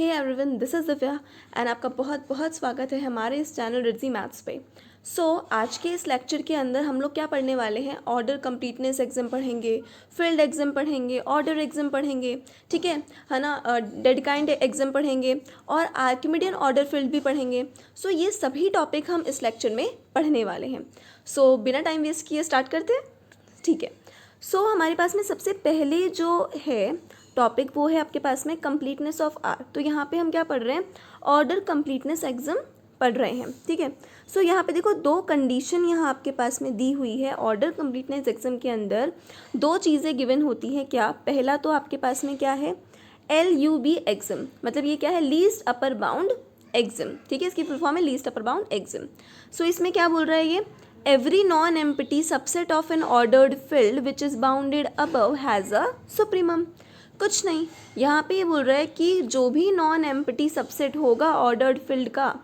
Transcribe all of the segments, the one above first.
Hey everyone, this is Divya and आपका बहुत बहुत स्वागत है हमारे इस चैनल रिड्जी मैथ्स पे। आज के इस लेक्चर के अंदर हम लोग क्या पढ़ने वाले हैं, ऑर्डर कंप्लीटनेस एग्जाम पढ़ेंगे, फील्ड एग्जाम पढ़ेंगे, ऑर्डर एग्जाम पढ़ेंगे, ठीक है ना, डेडकाइंड एग्जाम पढ़ेंगे और आर्किमिडियन ऑर्डर फील्ड भी पढ़ेंगे। ये सभी टॉपिक हम इस लेक्चर में पढ़ने वाले हैं। बिना टाइम वेस्ट किए स्टार्ट करते हैं, ठीक है। हमारे पास में सबसे पहले जो है टॉपिक वो है आपके पास में कंप्लीटनेस ऑफ आर। तो यहाँ पे हम क्या पढ़ रहे हैं, ऑर्डर कंप्लीटनेस एग्जाम पढ़ रहे हैं, ठीक है। यहाँ पे देखो दो कंडीशन यहाँ आपके पास में दी हुई है। ऑर्डर कंप्लीटनेस एग्जाम के अंदर दो चीज़ें गिवन होती हैं। क्या, पहला तो आपके पास में क्या है, LUB एग्जाम, मतलब ये क्या है, लीस्ट अपर बाउंड एग्जाम, ठीक है। इसकी फुल फॉर्म है लीस्ट अपर बाउंड एग्जाम। इसमें क्या बोल रहा है ये, every non empty subset of N ordered field which is bounded above has a supremum. कुछ नहीं, यहाँ पे ये बोल रहा है कि जो भी नॉन एम्प्टी सबसेट होगा ऑर्डर्ड फील्ड का,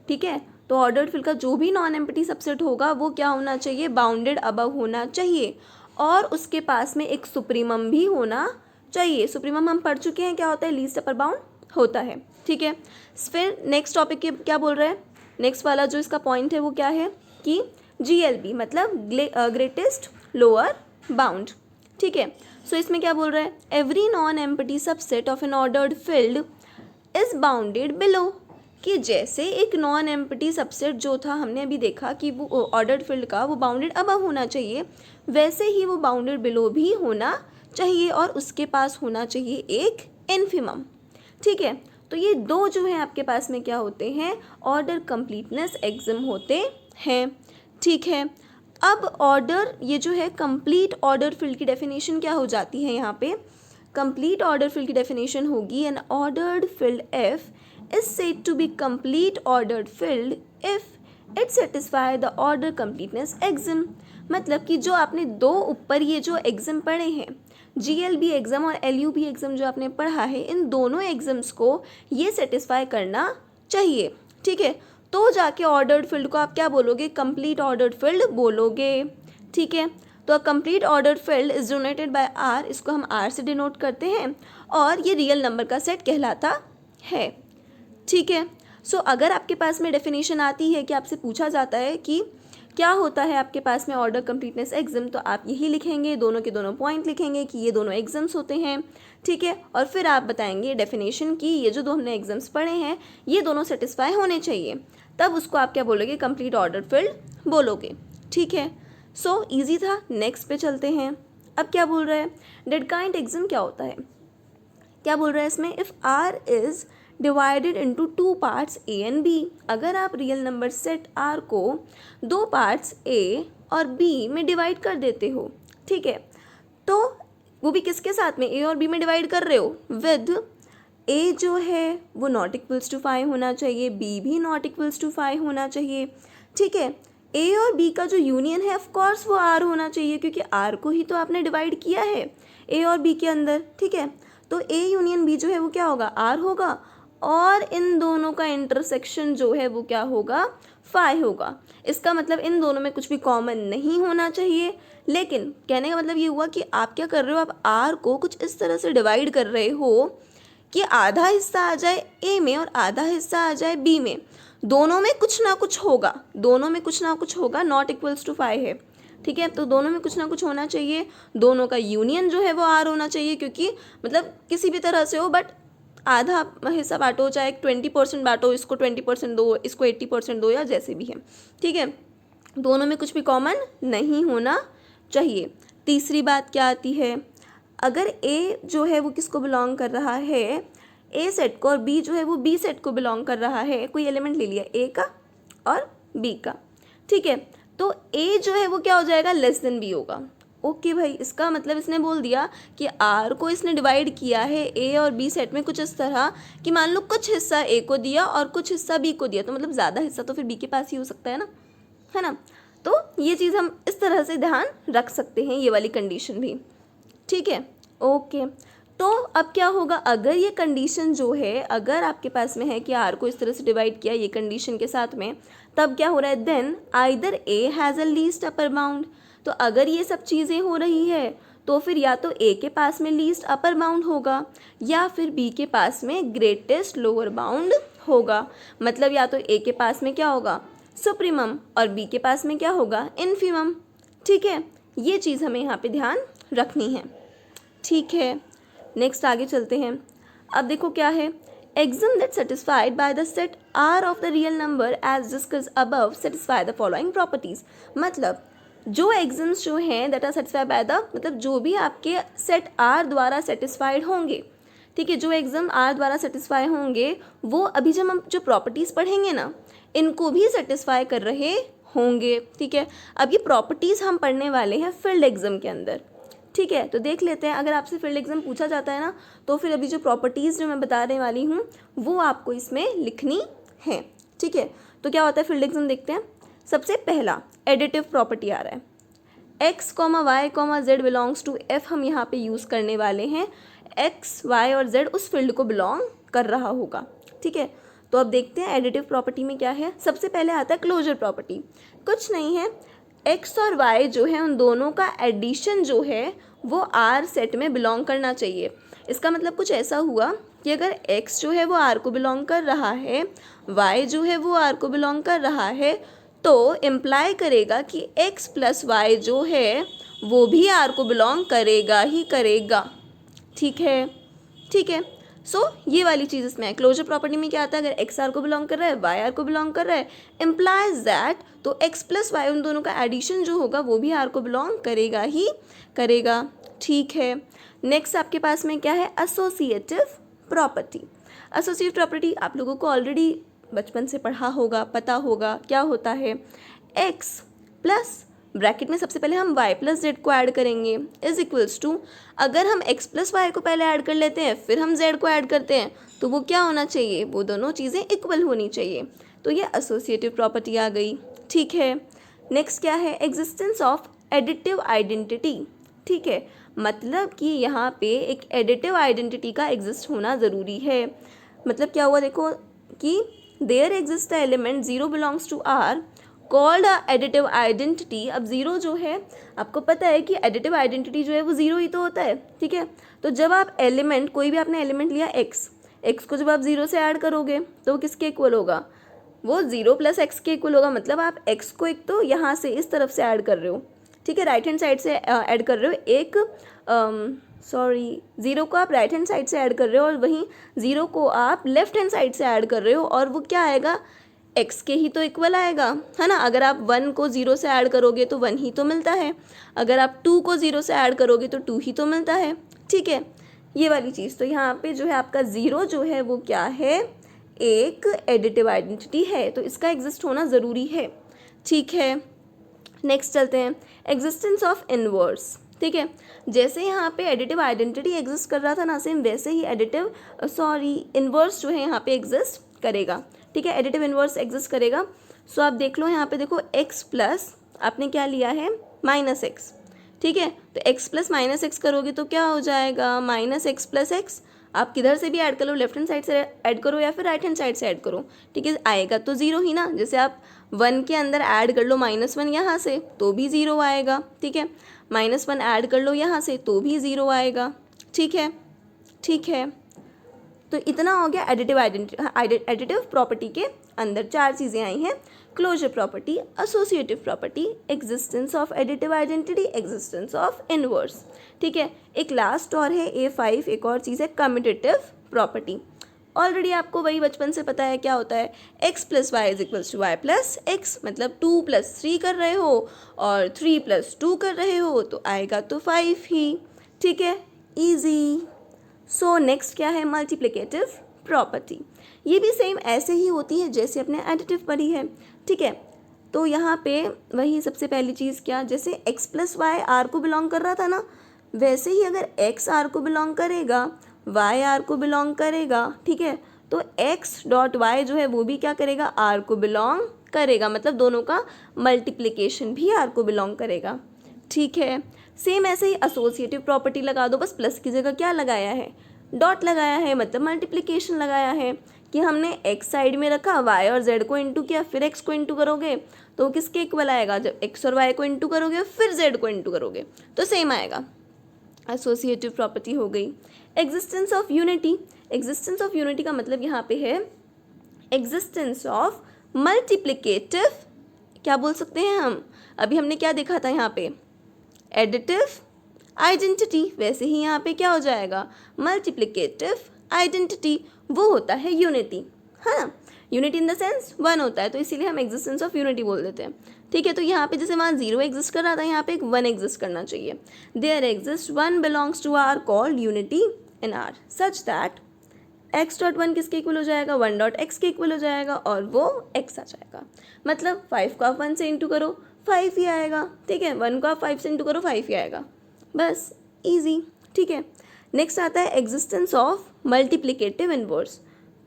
ठीक है, तो ऑर्डर्ड फील्ड का जो भी नॉन एम्प्टी सबसेट होगा वो क्या होना चाहिए, बाउंडेड अबव होना चाहिए और उसके पास में एक सुप्रीमम भी होना चाहिए। सुप्रीमम हम पढ़ चुके हैं, क्या होता है, लीस्ट अपर बाउंड होता है, ठीक है। फिर नेक्स्ट टॉपिक क्या बोल रहा है, नेक्स्ट वाला जो इसका पॉइंट है वो क्या है कि GLB मतलब ग्रेटेस्ट लोअर बाउंड, ठीक है। इसमें क्या बोल रहा है, every non empty subset of N ordered field is bounded below, कि जैसे एक नॉन एम्प्टी सबसेट जो था हमने अभी देखा कि वो ऑर्डर्ड फील्ड का वो बाउंडेड अबव होना चाहिए, वैसे ही वो बाउंडेड बिलो भी होना चाहिए और उसके पास होना चाहिए एक इन्फिमम, ठीक है। तो ये दो जो है आपके पास में क्या होते हैं, ऑर्डर कंप्लीटनेस एग्जाम होते हैं, ठीक है। अब ऑर्डर, ये जो है कंप्लीट ऑर्डर फील्ड की डेफिनेशन क्या हो जाती है, यहाँ पे कंप्लीट ऑर्डर फील्ड की डेफिनेशन होगी, an ordered field F is said to be complete ordered field if it satisfy the order completeness axiom. मतलब कि जो आपने दो ऊपर ये जो एग्जाम पढ़े हैं, GLB एग्जाम और LUB एग्जाम जो आपने पढ़ा है, इन दोनों एग्जाम्स को ये सेटिस्फाई करना चाहिए, ठीक है। तो जाके ऑर्डर्ड फील्ड को आप क्या बोलोगे, कंप्लीट ऑर्डर्ड फील्ड बोलोगे, ठीक है। तो complete ordered field is denoted bye R, इसको हम R से डिनोट करते हैं और ये रियल नंबर का सेट कहलाता है, ठीक है। अगर आपके पास में डेफिनेशन आती है कि आपसे पूछा जाता है कि क्या होता है आपके पास में ऑर्डर कंप्लीटनेस एग्जाम, तो आप यही लिखेंगे, दोनों के दोनों पॉइंट लिखेंगे कि ये दोनों एग्जाम्स होते हैं, ठीक है। और फिर आप बताएंगे डेफिनेशन की ये जो दो हमने एग्जाम्स पढ़े हैं ये दोनों सेटिस्फाई होने चाहिए, तब उसको आप क्या बोलोगे, कंप्लीट ऑर्डर फील्ड बोलोगे, ठीक है। इजी था। नेक्स्ट पे चलते हैं। अब क्या बोल रहा है, डेडकाइंड एग्जाम क्या होता है, क्या बोल रहा है इसमें, if R is divided into two parts A and B, अगर आप रियल नंबर सेट R को दो पार्ट्स A और B में डिवाइड कर देते हो, ठीक है, तो वो भी किसके साथ में, A और B में डिवाइड कर रहे हो, विद A जो है वो नॉट इक्वल्स टू 5 होना चाहिए, B भी नॉट इक्वल्स टू 5 होना चाहिए, ठीक है। A और B का जो यूनियन है ऑफ कोर्स वो R होना चाहिए, क्योंकि R को ही तो आपने डिवाइड किया है A और B के अंदर, ठीक है। तो A यूनियन B जो है वो क्या होगा, R होगा और इन दोनों का इंटरसेक्शन जो है वो क्या होगा, 5 होगा। इसका मतलब इन दोनों में कुछ भी कॉमन नहीं होना चाहिए, लेकिन कहने का मतलब ये हुआ कि आप क्या कर रहे हो, आप R को कुछ इस तरह से डिवाइड कर रहे हो कि आधा हिस्सा आ जाए A में और आधा हिस्सा आ जाए B में, दोनों में कुछ ना कुछ होगा, दोनों में कुछ ना कुछ होगा, नॉट इक्वल्स टू 5 है, ठीक है। तो दोनों में कुछ ना कुछ होना चाहिए, दोनों का यूनियन जो है वो R होना चाहिए, क्योंकि मतलब किसी भी तरह से हो, बट आधा हिस्सा बांटो, चाहे 20% बांटो, इसको 20% दो, इसको 80% दो, या जैसे भी है, ठीक है। दोनों में कुछ भी कॉमन नहीं होना चाहिए। तीसरी बात क्या आती है, अगर A जो है वो किसको बिलोंग कर रहा है, A सेट को, और B जो है वो B सेट को बिलोंग कर रहा है, कोई एलिमेंट ले लिया A का और B का, ठीक है, तो A जो है वो क्या हो जाएगा, लेस देन B होगा। ओके भाई, इसका मतलब इसने बोल दिया कि R को इसने डिवाइड किया है A और B सेट में कुछ इस तरह कि मान लो कुछ हिस्सा A को दिया और कुछ हिस्सा B को दिया, तो मतलब ज़्यादा हिस्सा तो फिर B के पास ही हो सकता है ना। तो ये चीज़ हम इस तरह से ध्यान रख सकते हैं, ये वाली कंडीशन भी, ठीक है, ओके। तो अब क्या होगा, अगर ये कंडीशन जो है, अगर आपके पास में है कि R को इस तरह से डिवाइड किया ये कंडीशन के साथ में, तब क्या हो रहा है, then either A has a least upper bound. तो अगर ये सब चीज़ें हो रही है तो फिर या तो ए के पास में लीस्ट अपर बाउंड होगा या फिर बी के पास में ग्रेटेस्ट लोअर बाउंड होगा। मतलब या तो ए के पास में क्या होगा, सुप्रीमम, और बी के पास में क्या होगा, इन्फीमम। ठीक है, ये चीज़ हमें यहाँ पे ध्यान रखनी है। ठीक है, नेक्स्ट आगे चलते हैं। अब देखो क्या है, axiom that satisfied by the set R of the real number as discuss above satisfy the following properties. मतलब जो एग्जाम्स जो हैं that are satisfied by the, मतलब जो भी आपके सेट आर द्वारा सेटिस्फाइड होंगे, ठीक है, जो एग्जाम आर द्वारा सेटिस्फाई होंगे वो अभी जब हम जो प्रॉपर्टीज़ पढ़ेंगे ना इनको भी सेटिस्फाई कर रहे होंगे। ठीक है, अब ये प्रॉपर्टीज़ हम पढ़ने वाले हैं फील्ड एग्जाम के अंदर। ठीक है, तो देख लेते हैं, अगर आपसे फील्ड एग्जाम पूछा जाता है ना तो फिर अभी जो प्रॉपर्टीज़ जो मैं बताने वाली हूँ वो आपको इसमें लिखनी है। ठीक है, तो क्या होता है फील्ड एग्जाम, देखते हैं। सबसे पहला एडिटिव प्रॉपर्टी आ रहा है, x, y, z belongs to f। हम यहाँ पे यूज़ करने वाले हैं x, y और z उस फील्ड को बिलोंग कर रहा होगा। ठीक है, तो अब देखते हैं एडिटिव प्रॉपर्टी में क्या है। सबसे पहले आता है क्लोजर प्रॉपर्टी। कुछ नहीं है, x और y जो है उन दोनों का एडिशन जो है वो R सेट में बिलोंग करना चाहिए। इसका मतलब कुछ ऐसा हुआ कि अगर x जो है वो R को बिलोंग कर रहा है, y जो है वो R को बिलोंग कर रहा है, तो इम्प्लाई करेगा कि x प्लस वाई जो है वो भी R को बिलोंग करेगा ही करेगा। ठीक है, ठीक है, सो ये वाली चीज़ इसमें है। क्लोजर प्रॉपर्टी में क्या आता है, अगर x R को बिलोंग कर रहा है, y R को बिलोंग कर रहा है, इम्प्लाइज दैट तो x प्लस वाई उन दोनों का एडिशन जो होगा वो भी R को बिलोंग करेगा ही करेगा। ठीक है, नेक्स्ट आपके पास में क्या है, एसोसिएटिव प्रॉपर्टी। एसोसिएटिव प्रॉपर्टी आप लोगों को ऑलरेडी बचपन से पढ़ा होगा, पता होगा क्या होता है। x प्लस ब्रैकेट में सबसे पहले हम y प्लस जेड को ऐड करेंगे इज इक्वल्स टू, अगर हम x प्लस वाई को पहले ऐड कर लेते हैं फिर हम z को ऐड करते हैं तो वो क्या होना चाहिए, वो दोनों चीज़ें इक्वल होनी चाहिए। तो ये एसोसिएटिव प्रॉपर्टी आ गई। ठीक है, नेक्स्ट क्या है, एग्जिस्टेंस ऑफ एडिटिव आइडेंटिटी। ठीक है, मतलब कि यहाँ पे एक एडिटिव आइडेंटिटी का एग्जिस्ट होना ज़रूरी है। मतलब क्या हुआ, देखो कि there exist the element zero belongs to R called additive identity. अब ज़ीरो जो है आपको पता है कि एडिटिव आइडेंटिटी जो है वो ज़ीरो ही तो होता है। ठीक है, तो जब आप एलिमेंट, कोई भी आपने एलिमेंट लिया x को जब आप ज़ीरो से ऐड करोगे तो वो किसके इक्वल होगा, वो ज़ीरो प्लस एक्स के इक्वल होगा। मतलब आप x को एक तो यहाँ से इस तरफ से ऐड कर रहे हो, ठीक है, राइट हैंड साइड से ऐड कर रहे हो, एक ज़ीरो को आप राइट हैंड साइड से ऐड कर रहे हो और वहीं ज़ीरो को आप लेफ्ट हैंड साइड से ऐड कर रहे हो, और वो क्या आएगा, x के ही तो इक्वल आएगा, है ना। अगर आप 1 को 0 से ऐड करोगे तो 1 ही तो मिलता है, अगर आप 2 को 0 से ऐड करोगे तो 2 ही तो मिलता है। ठीक है, ये वाली चीज़। तो यहाँ पे जो है आपका ज़ीरो जो है वो क्या है, एक एडिटिव आइडेंटिटी है, तो इसका एग्जिस्ट होना ज़रूरी है। ठीक है, नेक्स्ट चलते हैं, एग्जिस्टेंस ऑफ इनवर्स। ठीक है, जैसे यहाँ पे एडिटिव आइडेंटिटी एग्जिस्ट कर रहा था ना, सेम वैसे ही इनवर्स जो है यहाँ पे एग्जिस्ट करेगा। ठीक है, एडिटिव इनवर्स एग्जिस्ट करेगा। सो आप देख लो यहाँ पे देखो x प्लस आपने क्या लिया है, माइनस एक्स। ठीक है, तो x प्लस माइनस एक्स करोगे तो क्या हो जाएगा, माइनस एक्स प्लस एक्स। आप किधर से भी ऐड कर लो, लेफ्ट हैंड साइड से ऐड करो या फिर राइट हैंड साइड से ऐड करो। ठीक है, आएगा तो ज़ीरो ही ना। जैसे आप 1 के अंदर ऐड कर लो -1 यहाँ से तो भी ज़ीरो आएगा। ठीक है, -1 ऐड कर लो यहाँ से तो भी ज़ीरो आएगा। ठीक है, ठीक है, तो इतना हो गया एडिटिव प्रॉपर्टी के अंदर 4 चीज़ें आई हैं, closure property, associative property, existence of additive identity, existence of inverse. ठीक है, एक लास्ट और है A5, एक और चीज़ है कम्यूटेटिव प्रॉपर्टी। ऑलरेडी आपको वही बचपन से पता है क्या होता है, x plus y is equals to y plus x. मतलब 2 + 3 कर रहे हो और 3 + 2 कर रहे हो तो आएगा तो 5 ही। ठीक है, ईजी। सो नेक्स्ट क्या है, मल्टीप्लिकेटिव प्रॉपर्टी। ये भी सेम ऐसे ही होती है जैसे अपने एडिटिव पढ़ी है। ठीक है, तो यहाँ पे वही सबसे पहली चीज़ क्या, जैसे x प्लस वाई आर को बिलोंग कर रहा था ना, वैसे ही अगर x आर को बिलोंग करेगा, y आर को बिलोंग करेगा, ठीक है, तो x डॉट y जो है वो भी क्या करेगा, r को बिलोंग करेगा। मतलब दोनों का मल्टीप्लिकेशन भी r को बिलोंग करेगा। ठीक है, सेम ऐसे ही एसोसिएटिव प्रॉपर्टी लगा दो, बस प्लस की जगह क्या लगाया है, डॉट लगाया है, मतलब मल्टीप्लिकेशन लगाया है कि हमने x साइड में रखा, y और z को इंटू किया, फिर x को इंटू करोगे तो किसके इक्वल आएगा, जब x और y को इंटू करोगे फिर z को इंटू करोगे तो सेम आएगा। एसोसिएटिव प्रॉपर्टी हो गई। Existence of unity, existence of unity का मतलब यहाँ पे है एग्जिस्टेंस ऑफ मल्टीप्लिकेटिव, क्या बोल सकते हैं हम, अभी हमने क्या देखा था यहाँ पे, एडिटिव आइडेंटिटी, वैसे ही यहाँ पे क्या हो जाएगा, मल्टीप्लिकेटिव आइडेंटिटी, वो होता है यूनिटी, है ना। Unity in the sense one होता है, तो इसीलिए हम एग्जिस्टेंस ऑफ यूनिटी बोल देते हैं। ठीक है, तो यहाँ पे जैसे वहाँ जीरो एग्जिस्ट कर रहा था, यहाँ पे एक वन एग्जिस्ट करना चाहिए। There exist one belongs to R called unity in R such that x dot one किसके इक्वल हो जाएगा, वन डॉट एक्स के इक्वल हो जाएगा, और वो एक्स आ जाएगा। मतलब 5 को आप 1 से इंटू करो 5 ही आएगा। ठीक है, 1 को आप 5 से इंटू करो 5 ही आएगा, बस ईजी। ठीक है, नेक्स्ट आता है एग्जिस्टेंस ऑफ मल्टीप्लिकेटिव इनवर्स।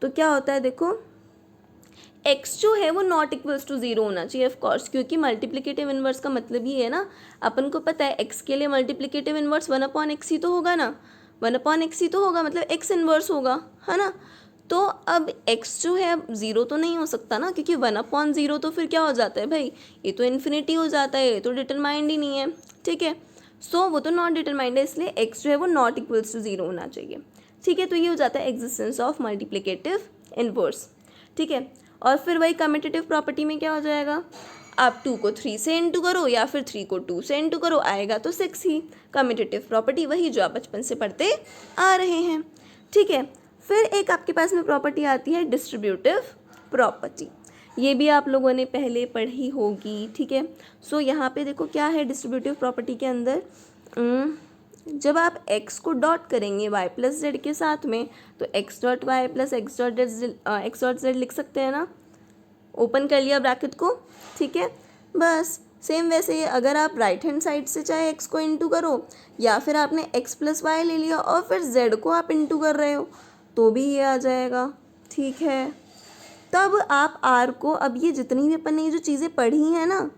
तो क्या होता है, देखो x जो है वो नॉट इक्वल्स टू जीरो होना चाहिए ऑफ कोर्स, क्योंकि मल्टीप्लिकेटिव इनवर्स का मतलब ही है ना, अपन को पता है x के लिए मल्टीप्लिकेटिव इनवर्स 1/x ही तो होगा ना, 1/x ही तो होगा, मतलब x इनवर्स होगा, है ना। तो अब x जो है अब जीरो तो नहीं हो सकता ना, क्योंकि 1/0 तो फिर क्या हो जाता है भाई, ये तो इन्फिनिटी हो जाता है, ये तो डिटरमाइंड ही नहीं है। ठीक है, सो वो तो नॉट डिटरमाइंड है, इसलिए x जो है वो नॉट इक्वल्स टू जीरो होना चाहिए। ठीक है, तो ये हो जाता है एग्जिस्टेंस ऑफ मल्टीप्लिकेटिव इनवर्स। ठीक है, और फिर वही कम्यूटेटिव प्रॉपर्टी में क्या हो जाएगा, आप 2 को 3 से इंटू करो या फिर 3 को 2 से इंटू करो, आएगा तो 6 ही। कम्यूटेटिव प्रॉपर्टी वही जो आप बचपन से पढ़ते आ रहे हैं। ठीक है, फिर एक आपके पास में प्रॉपर्टी आती है डिस्ट्रीब्यूटिव प्रॉपर्टी, ये भी आप लोगों ने पहले पढ़ी होगी। ठीक है, सो यहाँ पे देखो क्या है डिस्ट्रीब्यूटिव प्रॉपर्टी के अंदर, जब आप x को डॉट करेंगे y प्लस जेड के साथ में, तो x dot y plus x dot z लिख सकते हैं ना, ओपन कर लिया ब्रैकेट को। ठीक है, बस सेम वैसे ही अगर आप राइट हैंड साइड से चाहे x को इंटू करो, या फिर आपने x प्लस वाई ले लिया और फिर z को आप इंटू कर रहे हो, तो भी ये आ जाएगा। ठीक है, तब आप r को, अब ये जितनी भी अपन ने ये जो चीज़ें पढ़ी हैं ना,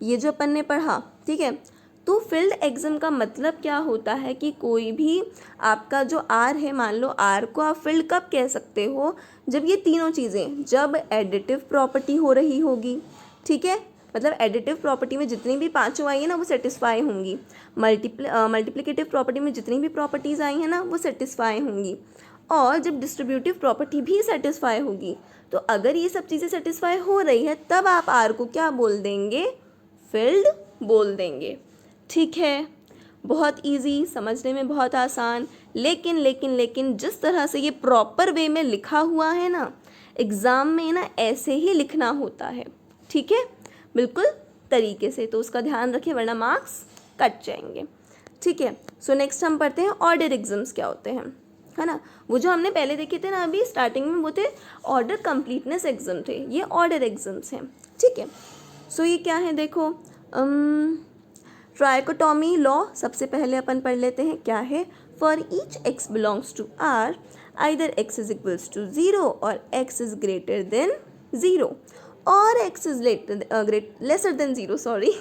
ये जो अपन ने पढ़ा, ठीक है, तो फील्ड एग्जाम का मतलब क्या होता है कि कोई भी आपका जो आर है, मान लो आर को आप फील्ड कब कह सकते हो, जब ये तीनों चीज़ें, जब एडिटिव प्रॉपर्टी हो रही होगी। ठीक है, मतलब एडिटिव प्रॉपर्टी में जितनी भी पांचों आई है ना वो सेटिस्फाई होंगी, मल्टीप्लिकेटिव प्रॉपर्टी में जितनी भी प्रॉपर्टीज़ आई हैं ना वो सेटिस्फाई होंगी, और जब डिस्ट्रीब्यूटिव प्रॉपर्टी भी सेटिस्फाई होगी। तो अगर ये सब चीज़ें सेटिस्फाई हो रही है तब आप आर को क्या बोल देंगे, फील्ड बोल देंगे। ठीक है, बहुत इजी, समझने में बहुत आसान, लेकिन लेकिन लेकिन जिस तरह से ये प्रॉपर वे में लिखा हुआ है ना, एग्ज़ाम में ना ऐसे ही लिखना होता है। ठीक है, बिल्कुल तरीके से, तो उसका ध्यान रखें वरना मार्क्स कट जाएंगे। ठीक है, सो नेक्स्ट हम पढ़ते हैं ऑर्डर एग्जाम्स क्या होते हैं, है ना। वो जो हमने पहले देखे थे ना अभी स्टार्टिंग में, वो थे ऑर्डर कंप्लीटनेस एग्जाम थे, ये ऑर्डर एग्जाम्स हैं। ठीक है, सो ये क्या है, देखो ट्राइकोटॉमी लॉ सबसे पहले अपन पढ़ लेते हैं, क्या है, for each x belongs to r either x is equals to 0 और x इज ग्रेटर देन 0 और x is lesser than 0, sorry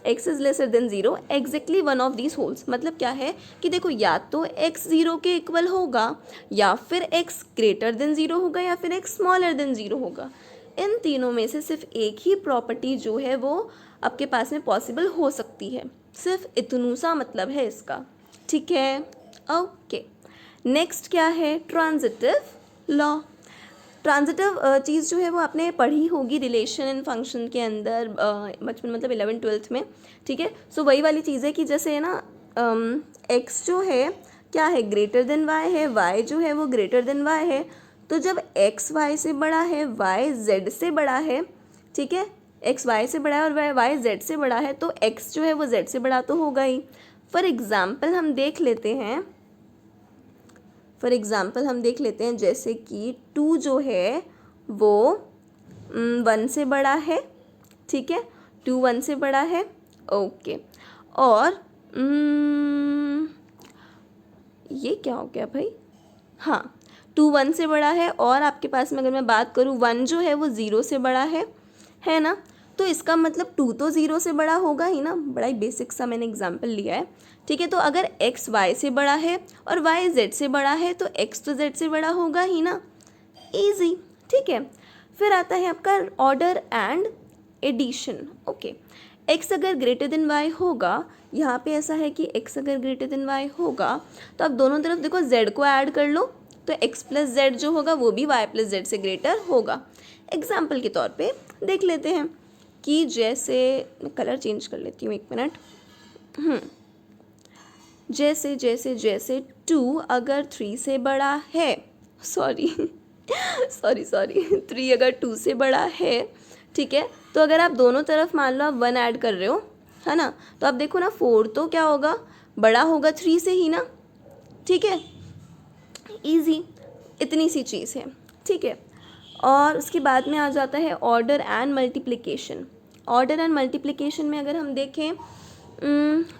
x is lesser than 0, exactly one of these holds. मतलब क्या है कि देखो या तो x 0 के इक्वल होगा, या फिर x ग्रेटर देन 0 होगा, या फिर x स्मॉलर देन 0 होगा। इन तीनों में से सिर्फ एक ही प्रॉपर्टी जो है वो आपके पास में पॉसिबल हो सकती है, सिर्फ इतनू सा मतलब है इसका। ठीक है, ओके, नेक्स्ट क्या है, ट्रांजिटिव लॉ। ट्रांजिटिव चीज़ जो है वो आपने पढ़ी होगी रिलेशन एंड फंक्शन के अंदर बचपन, मतलब 11th-12th में। ठीक है, सो वही वाली चीज़ है कि जैसे ना x जो है क्या है, ग्रेटर देन y है, y जो है वो ग्रेटर देन y है, तो जब x y से बड़ा है, y z से बड़ा है, ठीक है, x y से बड़ा है और y z से बड़ा है, तो x जो है वो z से बड़ा तो होगा ही। फॉर एग्ज़ाम्पल हम देख लेते हैं, जैसे कि 2 जो है वो 1 से बड़ा है। ठीक है, 2 1 से बड़ा है, ओके, और ये क्या हो गया भाई, हाँ 2 1 से बड़ा है, और आपके पास में अगर मैं बात करूँ 1 जो है वो 0 से बड़ा है ना, तो इसका मतलब 2 तो 0 से बड़ा होगा ही ना, बड़ा ही बेसिक सा मैंने एग्जाम्पल लिया है। ठीक है, तो अगर x y से बड़ा है और y z से बड़ा है तो x तो z से बड़ा होगा ही ना, इजी। ठीक है, फिर आता है आपका order and addition. Okay, x अगर ग्रेटर देन y होगा, यहाँ पे ऐसा है कि x अगर ग्रेटर देन y होगा तो आप दोनों तरफ देखो z को ऐड कर लो, तो x प्लस जेड जो होगा वो भी y प्लस जेड से ग्रेटर होगा। एग्जाम्पल के तौर पे देख लेते हैं कि जैसे, मैं कलर चेंज कर लेती हूँ, एक मिनट। जैसे जैसे जैसे 2 अगर 3 से बड़ा है, सॉरी 3 अगर 2 से बड़ा है, ठीक है, तो अगर आप दोनों तरफ मान लो आप 1 ऐड कर रहे हो, है ना, तो आप देखो ना 4 तो क्या होगा, बड़ा होगा 3 से ही ना, ठीक है, इजी, इतनी सी चीज़ है, ठीक है। और उसके बाद में आ जाता है order and multiplication. Order and multiplication में अगर हम देखें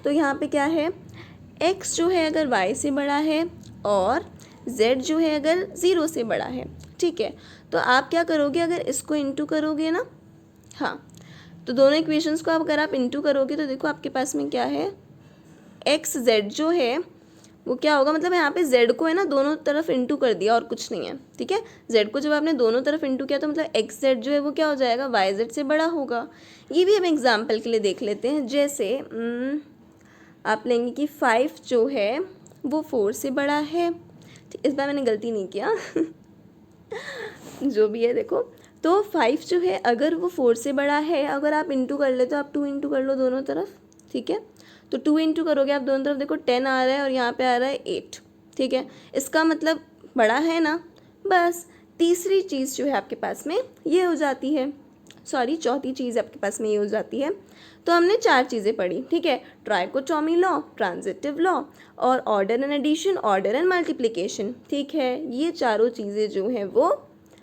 तो यहाँ पे क्या है, x जो है अगर y से बड़ा है और z जो है अगर 0 से बड़ा है, ठीक है, तो आप क्या करोगे, अगर इसको इंटू करोगे ना, हाँ, तो दोनों इक्वेशंस को आप अगर आप इंटू करोगे तो देखो आपके पास में क्या है, एक्स जेड जो है वो क्या होगा, मतलब यहाँ पे z को है ना दोनों तरफ इंटू कर दिया और कुछ नहीं है, ठीक है। z को जब आपने दोनों तरफ इंटू किया तो मतलब एक्स जेड जो है वो क्या हो जाएगा, वाई जेड से बड़ा होगा। ये भी हम एग्जाम्पल के लिए देख लेते हैं। जैसे आप लेंगे कि 5 जो है वो 4 से बड़ा है, इस बार मैंने गलती नहीं किया जो भी है देखो, तो 5 जो है अगर वो 4 से बड़ा है, अगर आप इंटू कर ले तो आप 2 इंटू कर लो दोनों तरफ, ठीक है, तो 2 इंटू करोगे आप दोनों तरफ, देखो 10 आ रहा है और यहाँ पे आ रहा है 8, ठीक है, इसका मतलब बड़ा है ना। बस तीसरी चीज़ जो है आपके पास में ये हो जाती है, सॉरी चौथी चीज़ आपके पास में ये हो जाती है। तो हमने 4 चीज़ें पढ़ी, ठीक है, ट्राइकोटोमी लॉ, ट्रांजिटिव लॉ और order and addition, order and multiplication, ठीक है, ये चारों चीज़ें जो हैं वो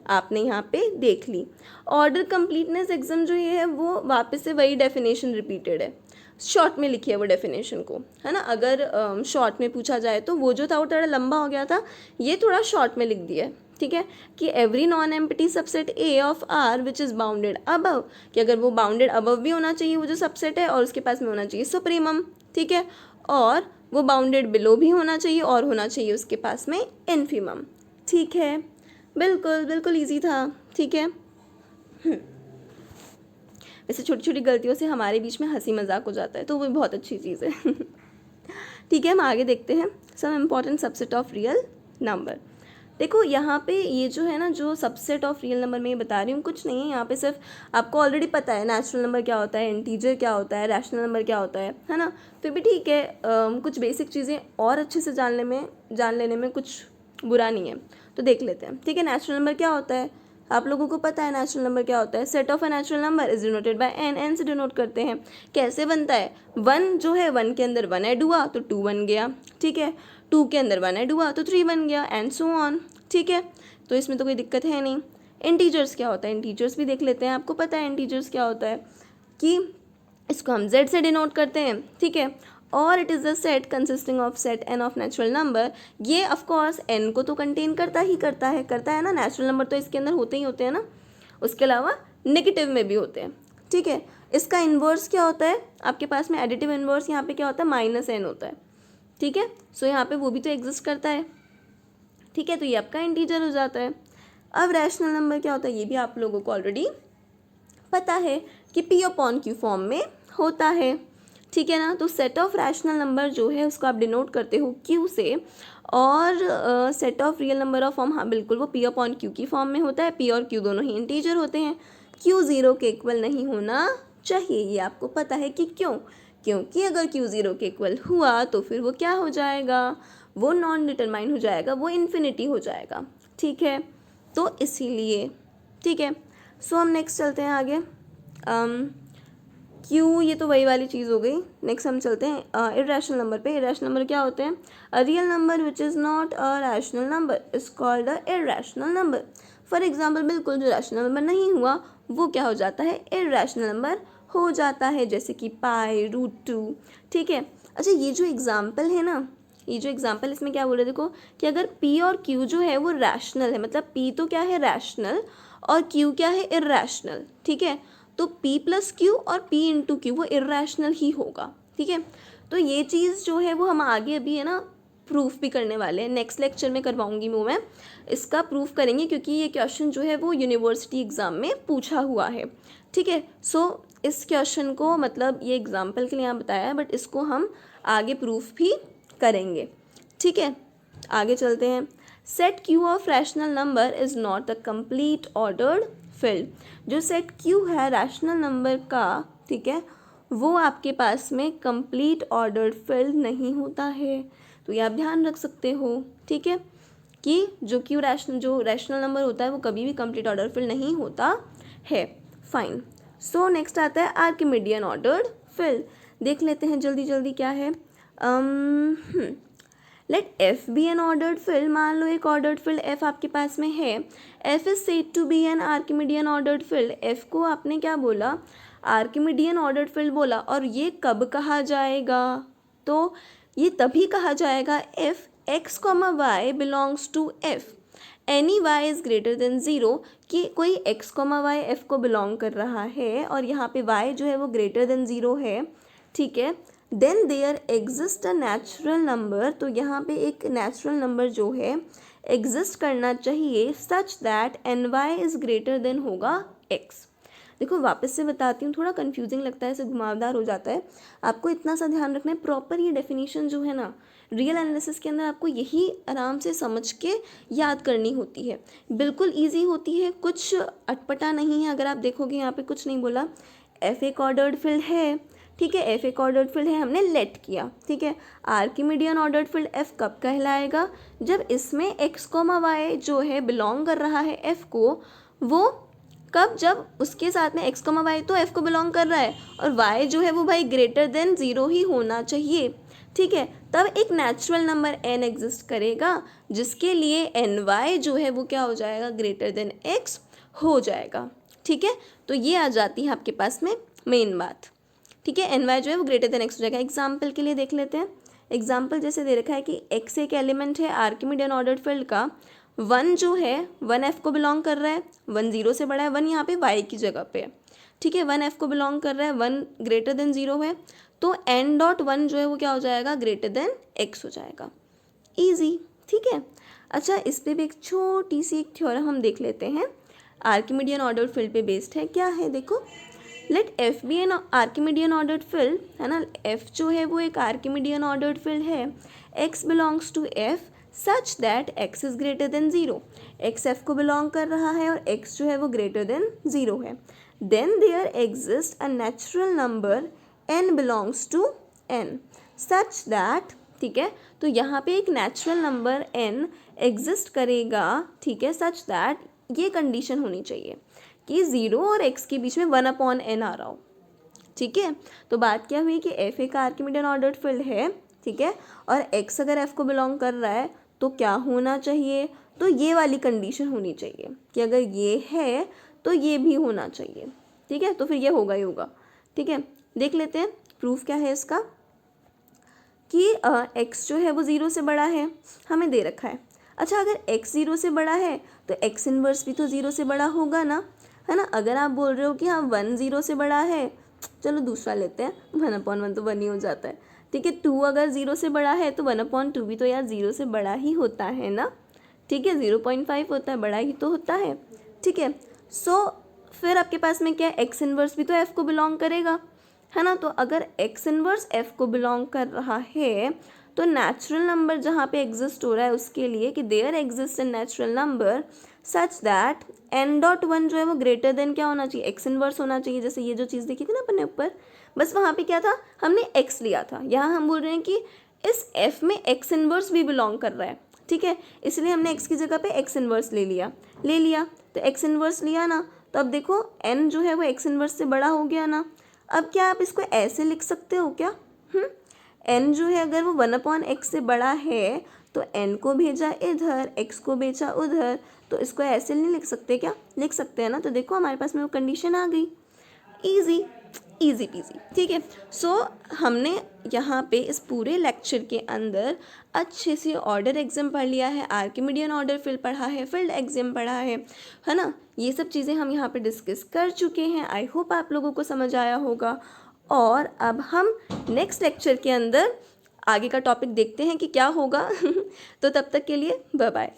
आपने यहाँ पे देख ली। ऑर्डर कंप्लीटनेस एग्जाम जो ये है वो वापस से वही डेफिनेशन रिपीटेड है, शॉर्ट में लिखी है वो डेफिनेशन को, है ना। अगर शॉर्ट में पूछा जाए तो वो जो था वो थोड़ा लंबा हो गया था, ये थोड़ा शॉर्ट में लिख दिया है, ठीक है, कि every non empty subset A of R which is bounded above, कि अगर वो बाउंडेड अबव भी होना चाहिए वो जो सबसेट है और उसके पास में होना चाहिए सुप्रीमम, ठीक है, और वो बाउंडेड बिलो भी होना चाहिए और होना चाहिए उसके पास में इन्फीमम, ठीक है। बिल्कुल बिल्कुल ईजी था, ठीक है। वैसे छोटी छोटी गलतियों से हमारे बीच में हंसी मजाक हो जाता है तो वो भी बहुत अच्छी चीज़ है ठीक है, हम आगे देखते हैं some important subset of real number. देखो यहाँ पे ये जो है ना, जो सबसेट ऑफ रियल नंबर में ये बता रही हूँ कुछ नहीं है, यहाँ पे सिर्फ आपको ऑलरेडी पता है नेचुरल नंबर क्या होता है, इंटीजर क्या होता है, रैशनल नंबर क्या होता है ना, फिर भी ठीक है, कुछ बेसिक चीज़ें और अच्छे से जान लेने में कुछ बुरा नहीं है, तो देख लेते हैं, ठीक है। नेचुरल नंबर क्या होता है, आप लोगों को पता है नेचुरल नंबर क्या होता है, set of a natural number is denoted by N, N से डिनोट करते हैं। कैसे बनता है, 1 जो है 1 के अंदर 1 ऐड हुआ तो 2 बन गया, ठीक है, 2 के अंदर 1 ऐड हुआ तो 3 बन गया, एंड सो ऑन, ठीक है, तो इसमें तो कोई दिक्कत है नहीं। इंटीजर्स क्या होता है, इंटीजर्स भी देख लेते हैं, आपको पता है इंटीजर्स क्या होता है कि इसको हम z से डिनोट करते हैं, ठीक है, और it is the set consisting of set n of natural number. ये ऑफ कोर्स n को तो कंटेन करता है ना, नेचुरल नंबर तो इसके अंदर होते ही होते हैं ना, उसके अलावा नेगेटिव में भी होते हैं, ठीक है। इसका इन्वर्स क्या होता है आपके पास में, एडिटिव इन्वर्स यहाँ पे क्या होता है, -n होता है, ठीक है, सो यहाँ पे वो भी तो एग्जिस्ट करता है, ठीक है, तो ये आपका इंटीजर हो जाता है। अब रैशनल नंबर क्या होता है, ये भी आप लोगों को ऑलरेडी पता है कि p अपॉन q फॉर्म में होता है, ठीक है ना। तो सेट ऑफ रैशनल नंबर जो है उसको आप डिनोट करते हो q से, और set of real number of form, हाँ बिल्कुल, वो p अपॉन q की फॉर्म में होता है। p और q दोनों ही इंटीजर होते हैं, q 0 के इक्वल नहीं होना चाहिए, ये आपको पता है कि क्यों, क्योंकि अगर q 0 के इक्वल हुआ तो फिर वो क्या हो जाएगा, वो नॉन डिटरमाइन हो जाएगा, वो इन्फिनिटी हो जाएगा, ठीक है, तो इसीलिए, ठीक है। सो हम नेक्स्ट चलते हैं आगे, क्यू, ये तो वही वाली चीज़ हो गई। नेक्स्ट हम चलते हैं इरेशनल नंबर पे। इरेशनल नंबर क्या होते हैं, a real number which is not a rational number is called a irrational number. For example, बिल्कुल जो रैशनल नंबर नहीं हुआ वो क्या हो जाता है, इरेशनल नंबर हो जाता है, जैसे कि पाई, √2, ठीक है। अच्छा, ये जो एग्जाम्पल है ना, ये जो एग्जाम्पल इसमें क्या बोल रहे, देखो कि अगर p और q जो है वो रैशनल है, मतलब p तो क्या है रैशनल और q क्या है इरेशनल, ठीक है, तो p प्लस क्यू और p इंटू क्यू वो इरेशनल ही होगा, ठीक है। तो ये चीज़ जो है वो हम आगे अभी है ना प्रूफ भी करने वाले हैं, नेक्स्ट लेक्चर में करवाऊंगी वो मैं, इसका प्रूफ करेंगे क्योंकि ये क्वेश्चन जो है वो यूनिवर्सिटी एग्ज़ाम में पूछा हुआ है, ठीक है। सो इस क्वेश्चन को मतलब ये एग्जाम्पल के लिए यहाँ बताया है, बट इसको हम आगे प्रूफ भी करेंगे। ठीक है, आगे चलते हैं। Set Q of rational number is not a complete ordered field. जो सेट क्यू है रैशनल नंबर का, ठीक है, वो आपके पास में कंप्लीट ऑर्डर्ड फील्ड नहीं होता है। तो ये आप ध्यान रख सकते हो, ठीक है, कि जो रैशनल नंबर होता है वो कभी भी कंप्लीट ऑर्डर फील्ड नहीं होता है। फाइन। सो नेक्स्ट आता है आर्किमिडियन ऑर्डर्ड फील्ड। देख लेते हैं जल्दी जल्दी क्या है। Let F be an ordered field. मान लो एक ऑर्डर्ड फील्ड एफ आपके पास में है। F is said to be an Archimedean ordered field. F को आपने क्या बोला, आर्किमिडियन ऑर्डर्ड फील्ड बोला। और ये कब कहा जाएगा, तो ये तभी कहा जाएगा if x comma y belongs to F, any y is greater than zero. कि कोई एक्स कॉमा वाई एफ को बिलोंग कर रहा है और यहाँ पे वाई जो है वो ग्रेटर देन ज़ीरो है, ठीक है, then there exist a natural number. तो यहाँ पे एक नेचुरल नंबर जो है एग्जिस्ट करना चाहिए such that N y is greater than होगा एक्स। देखो वापस से बताती हूँ, थोड़ा कंफ्यूजिंग लगता है, ऐसे घुमावदार हो जाता है। आपको इतना सा ध्यान रखना है, प्रॉपर ये डेफिनेशन जो है ना रियल एनालिसिस के अंदर आपको यही आराम से समझ के याद करनी होती है। बिल्कुल ईजी होती है, कुछ अटपटा नहीं है। अगर आप देखोगे यहाँ पे कुछ नहीं बोला, एफ एक ऑर्डर्ड फील्ड है, ठीक है, एफ एक ऑर्डर्ड फील्ड है, हमने लेट किया, ठीक है। आर्किमिडियन ऑर्डर्ड फील्ड एफ कब कहलाएगा, जब इसमें एक्स कॉमा वाई जो है बिलोंग कर रहा है एफ को, वो कब, जब उसके साथ में एक्स कॉमा वाई तो एफ को बिलोंग कर रहा है और वाई जो है वो भाई ग्रेटर देन ज़ीरो ही होना चाहिए, ठीक है। तब एक नेचुरल नंबर एन एग्जिस्ट करेगा जिसके लिए एन वाई जो है वो क्या हो जाएगा, ग्रेटर देन एक्स हो जाएगा, ठीक है। तो ये आ जाती है आपके पास में मेन बात, ठीक है। एन वाई जो है वो ग्रेटर देन एक्स हो जाएगा। एग्जाम्पल के लिए देख लेते हैं। एग्जाम्पल जैसे दे रखा है कि एक्स एक एलिमेंट है आर्किमिडियन ऑर्डर्ड फील्ड का, वन जो है वन एफ को बिलोंग कर रहा है, वन ज़ीरो से बड़ा है, वन यहाँ पे वाई की जगह पे है, ठीक है, वन एफ को बिलोंग कर रहा है, वन ग्रेटर देन ज़ीरो है, तो एन डॉट वन जो है वो क्या हो जाएगा, ग्रेटर देन एक्स हो जाएगा। ईजी, ठीक है। अच्छा, इस पर भी एक छोटी सी एक थ्योरम हम देख लेते हैं, आर्किमिडियन ऑर्डर्ड फील्ड पे बेस्ड है। क्या है देखो, let F be an Archimedean ordered field है ना, एफ जो है वो एक आर्किमिडियन ऑर्डर्ड फील्ड है, x belongs to F such that x is greater than zero. X F को बिलोंग कर रहा है और एक्स जो है वो ग्रेटर देन ज़ीरो है। Then there exist a natural number n belongs to N such that, ठीक है, तो यहाँ पे एक नेचुरल नंबर एन एग्जिस्ट करेगा, ठीक है, सच दैट ये कंडीशन होनी चाहिए कि ज़ीरो और एक्स के बीच में वन अपॉन एन आ रहा हो, ठीक है। तो बात क्या हुई कि एफ एक आर्किमिडियन ऑर्डर्ड फील्ड है, ठीक है, और एक्स अगर एफ को बिलोंग कर रहा है तो क्या होना चाहिए, तो ये वाली कंडीशन होनी चाहिए कि अगर ये है तो ये भी होना चाहिए, ठीक है, तो फिर ये होगा ही होगा, ठीक है। देख लेते हैं प्रूफ क्या है इसका, कि एक्स जो है वो ज़ीरो से बड़ा है, हमें दे रखा है। अच्छा, अगर एक्स ज़ीरो से बड़ा है तो एक्स इनवर्स भी तो ज़ीरो से बड़ा होगा ना, है ना। अगर आप बोल रहे हो कि हाँ वन ज़ीरो से बड़ा है, चलो दूसरा लेते हैं, वन अपॉन वन तो वन ही हो जाता है, ठीक है। टू अगर ज़ीरो से बड़ा है तो वन अपॉन टू भी तो यार ज़ीरो से बड़ा ही होता है ना, ठीक है, 0.5 होता है, बड़ा ही तो होता है, ठीक है। सो फिर आपके पास में क्या है, एक्स इनवर्स भी तो एफ को बिलोंग करेगा, है ना। तो अगर एक्स इनवर्स एफ को बिलोंग कर रहा है तो नेचुरल नंबर जहाँ पे एग्जिस्ट हो रहा है उसके लिए कि there exist a natural number such that N dot one जो है वो ग्रेटर देन क्या होना चाहिए, एक्स इनवर्स होना चाहिए। जैसे ये जो चीज़ देखी थी ना अपने ऊपर, बस वहाँ पे क्या था, हमने एक्स लिया था, यहाँ हम बोल रहे हैं कि इस एफ में एक्स इनवर्स भी बिलोंग कर रहा है, ठीक है, इसलिए हमने एक्स की जगह पे एक्स इनवर्स ले लिया। तो एक्स इनवर्स लिया ना, तो अब देखो एन जो है वो एक्स इनवर्स से बड़ा हो गया ना। अब क्या आप इसको ऐसे लिख सकते हो क्या, एन जो है अगर वो वन अपॉन एक्स से बड़ा है तो एन को भेजा इधर, एक्स को भेजा उधर, तो इसको ऐसे नहीं लिख सकते क्या, लिख सकते हैं ना। तो देखो हमारे पास में वो कंडीशन आ गई, ईजी पीजी, ठीक है। सो हमने यहाँ पे इस पूरे लेक्चर के अंदर अच्छे से ऑर्डर एग्जाम पढ़ लिया है, आर्किमिडियन ऑर्डर फील्ड पढ़ा है, फील्ड एग्जाम पढ़ा है ना। ये सब चीज़ें हम यहाँ पे डिस्कस कर चुके हैं। आई होप आप लोगों को समझ आया होगा। और अब हम नेक्स्ट लेक्चर के अंदर आगे का टॉपिक देखते हैं कि क्या होगा तो तब तक के लिए बाय बाय।